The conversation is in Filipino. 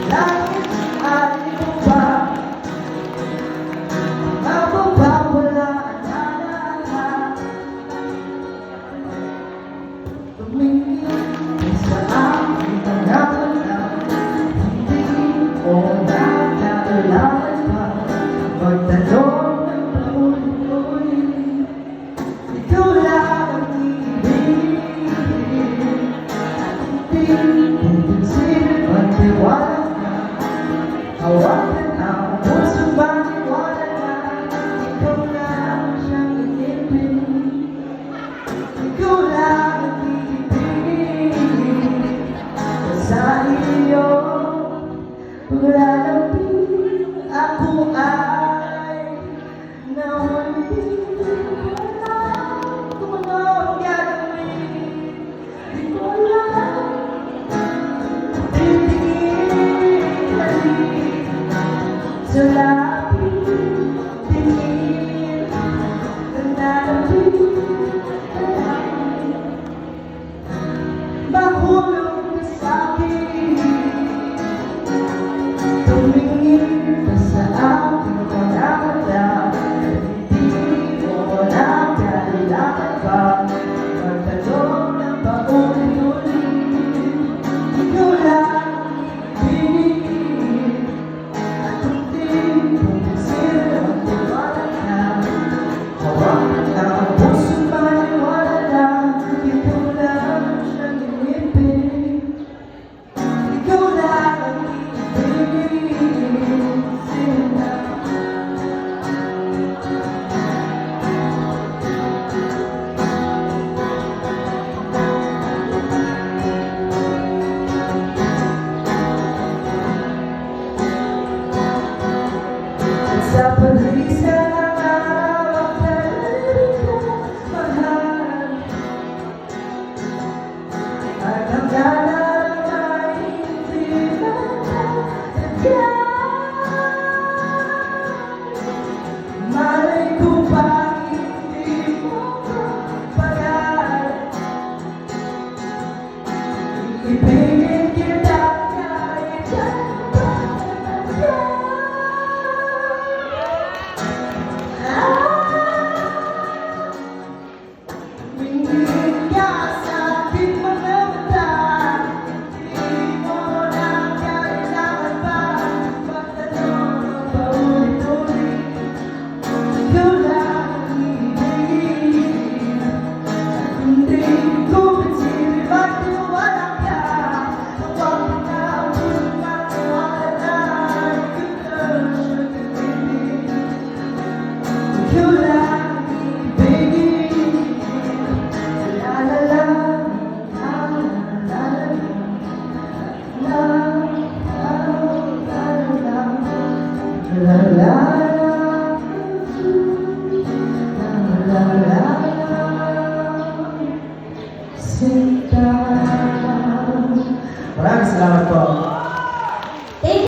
langit at lupa. Mapapawala at alaala. Tumingin sa aking mga mata, hindi mo nakakailangan pa magtanong ng paulit-ulit. Ikaw lang ang ibig, pupunsin at tiwala ka. Hawakan ang puso maniwala na ikaw lang siyang inibig. Ikaw lang ang ibig, sa iyo paglalapit ako ay nawali. Kung ano ang gagawin, di ko alam. Tingin sa lapit, tingin nananapit. Mahulog ka sa'kin, tumingin ka sa aking mga mata, hindi mo nakakailangan pa magtanong ng paulit-ulit. Ikaw lang ibig, at hindi pumisil ang tiwala na. Hawakan ang puso maniwala na ikaw lang siyang inibig. Ikaw lang ang ibig, sila. Sa paglisa ng araw talaga mahal, at ang galang ay hindi matatagal. Malay ko pa hindi mo mapagal, ibigin kita kahit ano pa talaga. Tumingin ka sa aking mga mata, hindi mo nakakailangan pa magtanong ng paulit-ulit. Ikaw lang ang ibig, at hindi ko pinsilip at tiwala ka. Hawakan na ang puso maniwala na ikaw lang siyang inibig. Ikaw lang ang ibig, la la la, la la la, la la la, sinta. Maraming salamat po.